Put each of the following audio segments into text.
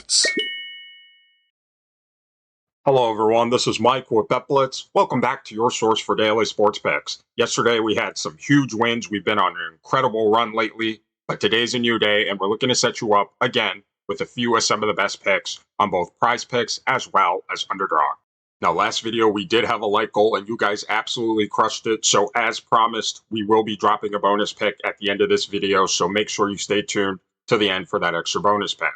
BetBlitz. Hello everyone, this is Mike with BetBlitz. Welcome back to your source for daily sports picks. Yesterday we had some huge wins. We've been on an incredible run lately, but today's a new day and we're looking to set you up again with a few of some of the best picks on both PrizePicks as well as Underdog. Now last video we did have a like goal and you guys absolutely crushed it. So as promised, we will be dropping a bonus pick at the end of this video. So make sure you stay tuned to the end for that extra bonus pick.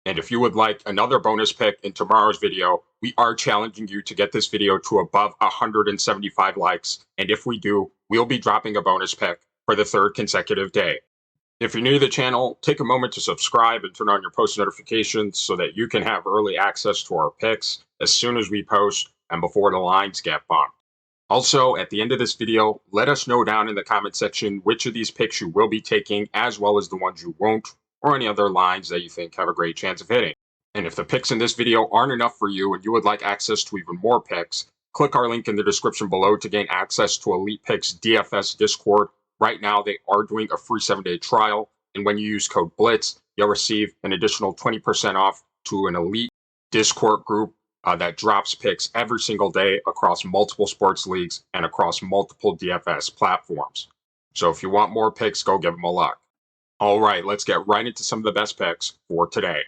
And if you would like another bonus pick in tomorrow's video, we are challenging you to get this video to above 175 likes. And if we do, we'll be dropping a bonus pick for the third consecutive day. If you're new to the channel, take a moment to subscribe and turn on your post notifications so that you can have early access to our picks as soon as we post and before the lines get bumped. Also, at the end of this video, let us know down in the comment section which of these picks you will be taking as well as the ones you won't, or any other lines that you think have a great chance of hitting. And if the picks in this video aren't enough for you and you would like access to even more picks, click our link in the description below to gain access to Elite Picks DFS Discord. Right now, they are doing a free 7-day trial, and when you use code BLITZ, you'll receive an additional 20% off to an Elite Discord group that drops picks every single day across multiple sports leagues and across multiple DFS platforms. So if you want more picks, go give them a look. All right, let's get right into some of the best picks for today.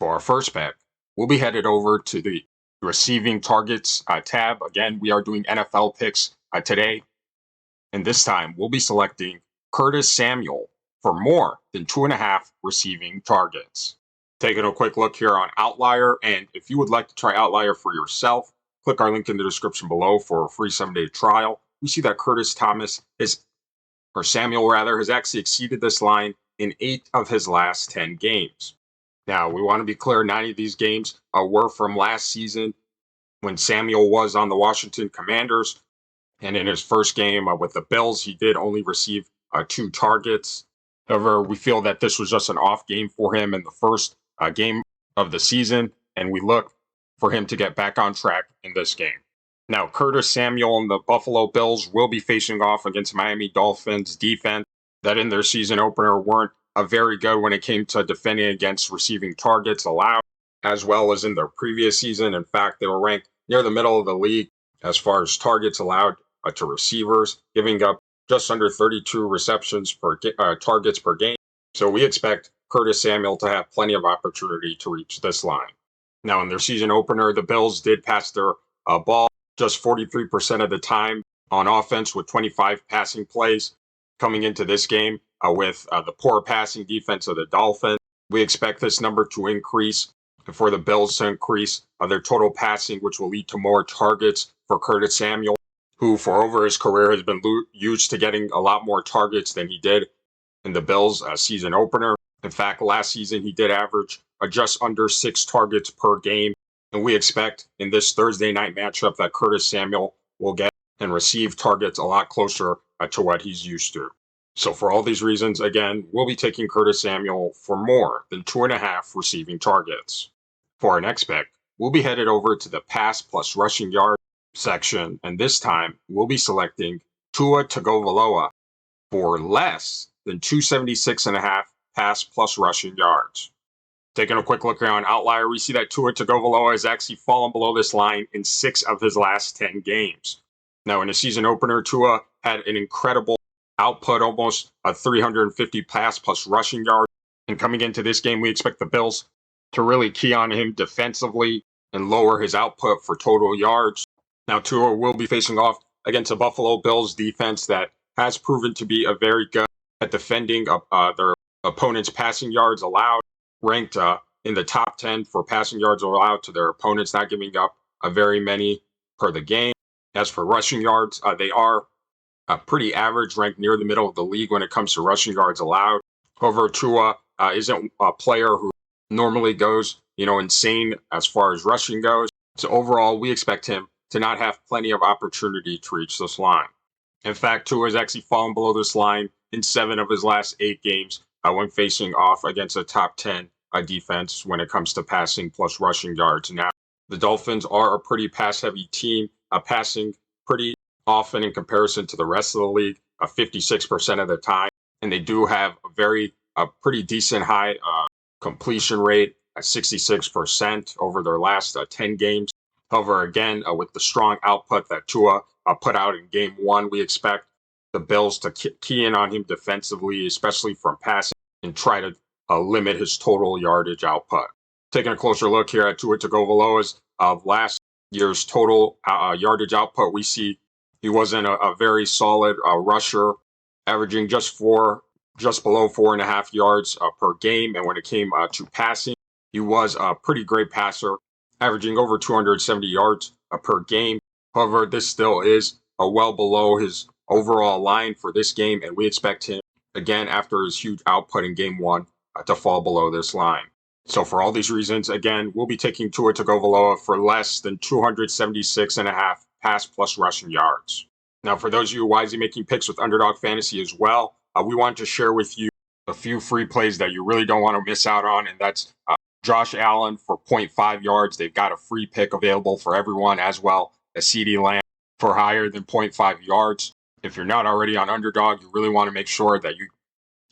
For our first pick, we'll be headed over to the receiving targets tab. Again, we are doing NFL picks today. And this time, we'll be selecting Curtis Samuel for more than 2.5 receiving targets. Taking a quick look here on Outlier. And if you would like to try Outlier for yourself, click our link in the description below for a free 7-day trial. We see that Samuel has actually exceeded this line in 8 of his last 10 games. Now, we want to be clear, 9 of these games were from last season when Samuel was on the Washington Commanders. And in his first game with the Bills, he did only receive 2 targets. However, we feel that this was just an off game for him in the first game of the season, and we look for him to get back on track in this game. Now, Curtis Samuel and the Buffalo Bills will be facing off against Miami Dolphins defense that in their season opener weren't very good when it came to defending against receiving targets allowed, as well as in their previous season. In fact, they were ranked near the middle of the league as far as targets allowed to receivers, giving up just under 32 receptions per targets per game. So we expect Curtis Samuel to have plenty of opportunity to reach this line. Now, in their season opener, the Bills did pass their ball just 43% of the time on offense with 25 passing plays. Coming into this game with the poor passing defense of the Dolphins, we expect this number to increase and for the Bills to increase their total passing, which will lead to more targets for Curtis Samuel, who for over his career has been used to getting a lot more targets than he did in the Bills season opener. In fact, last season he did average just under 6 targets per game. And we expect in this Thursday night matchup that Curtis Samuel will get and receive targets a lot closer to what he's used to. So for all these reasons, again, we'll be taking Curtis Samuel for more than 2.5 receiving targets. For our next pick, we'll be headed over to the pass plus rushing yard section. And this time we'll be selecting Tua Tagovailoa for less than 276.5 pass plus rushing yards. Taking a quick look here on Outlier, we see that Tua Tagovailoa has actually fallen below this line in 6 of his last 10 games. Now, in the season opener, Tua had an incredible output, almost a 350 pass plus rushing yards. And coming into this game, we expect the Bills to really key on him defensively and lower his output for total yards. Now, Tua will be facing off against a Buffalo Bills defense that has proven to be a very good at defending their opponents' passing yards allowed, ranked in the top 10 for passing yards allowed to their opponents, not giving up very many per the game. As for rushing yards, they are pretty average, ranked near the middle of the league when it comes to rushing yards allowed. However, Tua isn't a player who normally goes, insane as far as rushing goes. So overall, we expect him to not have plenty of opportunity to reach this line. In fact, Tua has actually fallen below this line in 7 of his last 8 games when facing off against a top 10 defense when it comes to passing plus rushing yards. Now, the Dolphins are a pretty pass-heavy team, passing pretty often in comparison to the rest of the league, 56% of the time. And they do have a pretty decent high completion rate at 66% over their last 10 games. However, again, with the strong output that Tua put out in game one, we expect the Bills to key in on him defensively, especially from passing, and try to limit his total yardage output. Taking a closer look here at Tua Tagovailoa's last year's total yardage output, we see he wasn't a very solid rusher, averaging just below 4.5 yards per game. And when it came to passing, he was a pretty great passer, averaging over 270 yards per game. However, this still is well below his overall line for this game, and we expect him, again, after his huge output in game one, to fall below this line. So for all these reasons, again, we'll be taking Tua Tagovailoa for less than 276.5 pass plus rushing yards. Now, for those of you wisely making picks with Underdog Fantasy as well, we want to share with you a few free plays that you really don't want to miss out on, and that's Josh Allen for 0.5 yards. They've got a free pick available for everyone, as well as CeeDee Lamb for higher than 0.5 yards. If you're not already on Underdog, you really want to make sure that you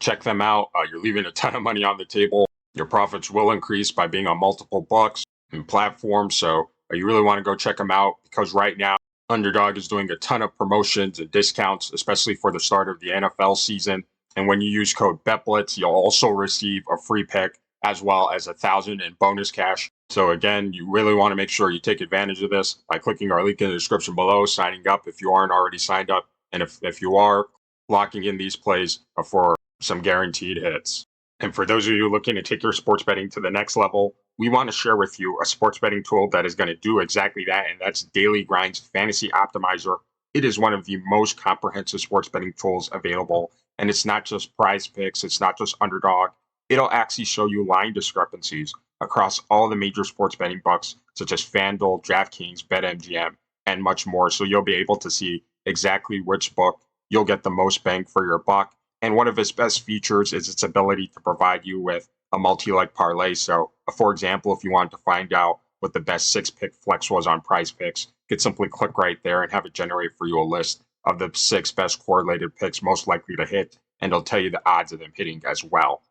check them out. You're leaving a ton of money on the table. Your profits will increase by being on multiple books and platforms. So you really want to go check them out, because right now Underdog is doing a ton of promotions and discounts, especially for the start of the NFL season. And when you use code BETBLITZ, you'll also receive a free pick as well as $1,000 in bonus cash. So again, you really want to make sure you take advantage of this by clicking our link in the description below, signing up if you aren't already signed up, and if you are, locking in these plays for some guaranteed hits. And for those of you looking to take your sports betting to the next level, we want to share with you a sports betting tool that is going to do exactly that, and that's Daily Grind's Fantasy Optimizer. It is one of the most comprehensive sports betting tools available, and it's not just PrizePicks, it's not just Underdog. It'll actually show you line discrepancies across all the major sports betting books, such as FanDuel, DraftKings, BetMGM, and much more. So you'll be able to see exactly which book you'll get the most bang for your buck. And one of its best features is its ability to provide you with a multi-leg parlay. So, for example, if you want to find out what the best 6-pick flex was on PrizePicks, you could simply click right there and have it generate for you a list of the 6 best correlated picks most likely to hit, and it'll tell you the odds of them hitting as well.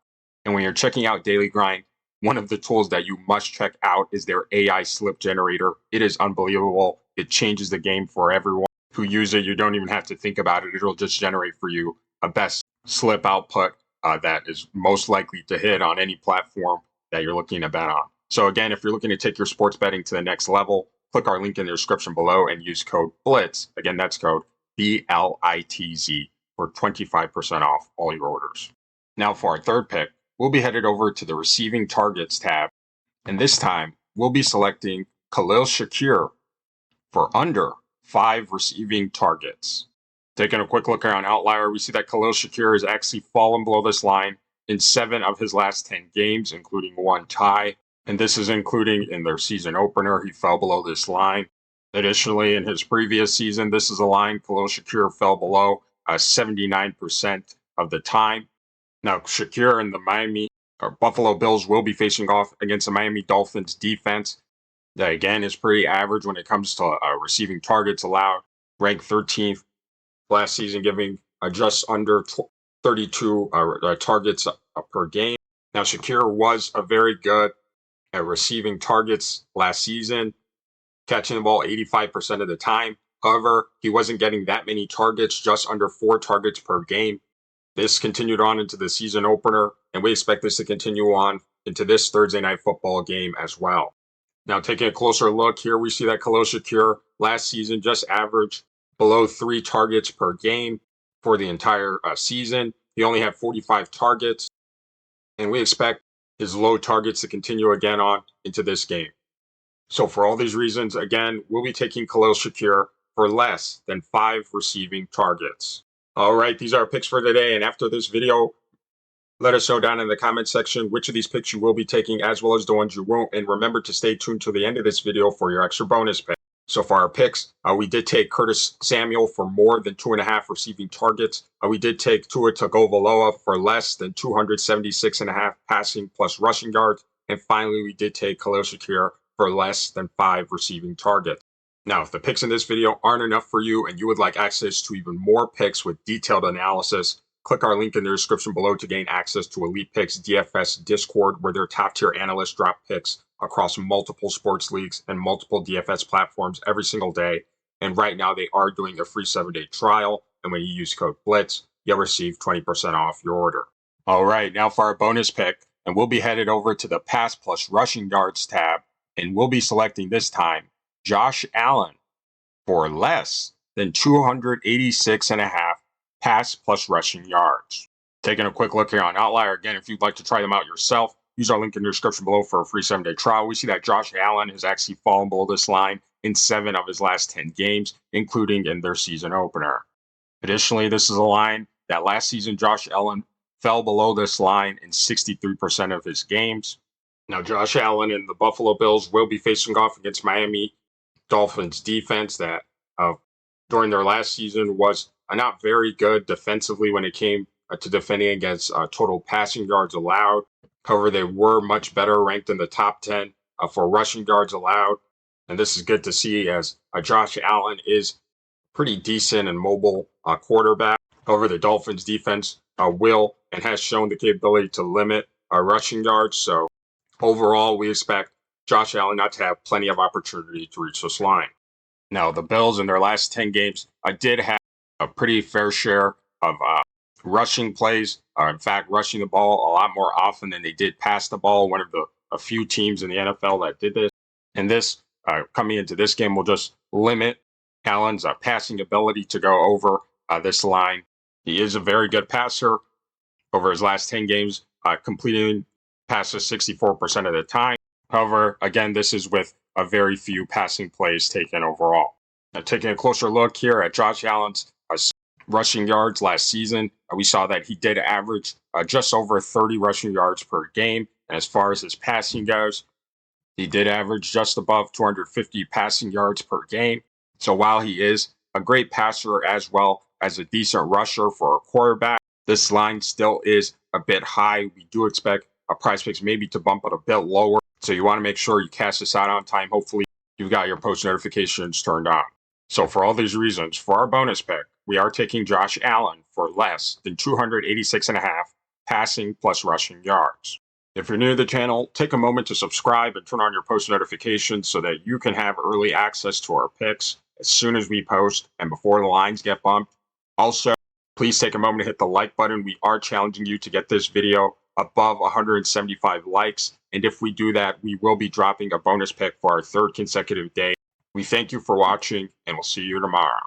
And when you're checking out Daily Grind, one of the tools that you must check out is their AI slip generator. It is unbelievable. It changes the game for everyone who uses it. You don't even have to think about it. It'll just generate for you a best slip output that is most likely to hit on any platform that you're looking to bet on. So again, if you're looking to take your sports betting to the next level, click our link in the description below and use code BLITZ. Again, that's code BLITZ for 25% off all your orders. Now for our third pick, we'll be headed over to the receiving targets tab, and this time we'll be selecting Khalil Shakir for under 5 receiving targets. Taking a quick look around Outlier, we see that Khalil Shakir has actually fallen below this line in 7 of his last 10 games, including 1 tie. And this is including in their season opener. He fell below this line. Additionally, in his previous season, this is a line Khalil Shakir fell below 79% of the time. Now, Shakir and the Buffalo Bills will be facing off against the Miami Dolphins defense that, again, is pretty average when it comes to receiving targets allowed, ranked 13th last season, giving just under 32 targets per game. Now, Shakir was a very good at receiving targets last season, catching the ball 85% of the time. However, he wasn't getting that many targets, just under 4 targets per game. This continued on into the season opener, and we expect this to continue on into this Thursday night football game as well. Now, taking a closer look here, we see that Khalil Shakir last season just averaged below 3 targets per game for the entire season. He only had 45 targets, and we expect his low targets to continue again on into this game. So for all these reasons, again, we'll be taking Khalil Shakir for less than 5 receiving targets. All right, these are our picks for today, and after this video, let us know down in the comment section which of these picks you will be taking, as well as the ones you won't. And remember to stay tuned to the end of this video for your extra bonus pick. So for our picks, we did take Curtis Samuel for more than 2.5 receiving targets. We did take Tua Tagovailoa for less than 276.5 passing plus rushing yards. And finally, we did take Khalil Shakir for less than 5 receiving targets. Now, if the picks in this video aren't enough for you and you would like access to even more picks with detailed analysis, click our link in the description below to gain access to Elite Picks DFS Discord, where their top-tier analysts drop picks across multiple sports leagues and multiple DFS platforms every single day. And right now, they are doing a free 7-day trial. And when you use code BLITZ, you'll receive 20% off your order. All right, now for our bonus pick. And we'll be headed over to the Pass Plus Rushing Yards tab. And we'll be selecting this time Josh Allen for less than 286.5 pass plus rushing yards. Taking a quick look here on Outlier. Again, if you'd like to try them out yourself, use our link in the description below for a free 7-day trial. We see that Josh Allen has actually fallen below this line in 7 of his last 10 games, including in their season opener. Additionally, this is a line that last season Josh Allen fell below this line in 63% of his games. Now, Josh Allen and the Buffalo Bills will be facing off against Miami Dolphins defense that during their last season was not very good defensively when it came to defending against total passing yards allowed. However, they were much better, ranked in the top 10 for rushing yards allowed. And this is good to see, as Josh Allen is pretty decent and mobile quarterback. However, the Dolphins defense will and has shown the capability to limit rushing yards. So overall, we expect Josh Allen not to have plenty of opportunity to reach this line. Now, the Bills in their last 10 games did have a pretty fair share of rushing plays. In fact, rushing the ball a lot more often than they did pass the ball. One of the a few teams in the NFL that did this. And this, coming into this game, will just limit Allen's passing ability to go over this line. He is a very good passer. Over his last 10 games, completing passes 64% of the time. However, again, this is with a very few passing plays taken overall. Now, taking a closer look here at Josh Allen's rushing yards last season, we saw that he did average just over 30 rushing yards per game. And as far as his passing goes, he did average just above 250 passing yards per game. So while he is a great passer as well as a decent rusher for a quarterback, this line still is a bit high. We do expect PrizePicks maybe to bump it a bit lower. So you want to make sure you cash this out on time. Hopefully you've got your post notifications turned on. So for all these reasons, for our bonus pick, we are taking Josh Allen for less than 286.5 passing plus rushing yards. If you're new to the channel, take a moment to subscribe and turn on your post notifications so that you can have early access to our picks as soon as we post and before the lines get bumped. Also, please take a moment to hit the like button. We are challenging you to get this video above 175 likes. And if we do that, we will be dropping a bonus pick for our 3rd consecutive day. We thank you for watching, and we'll see you tomorrow.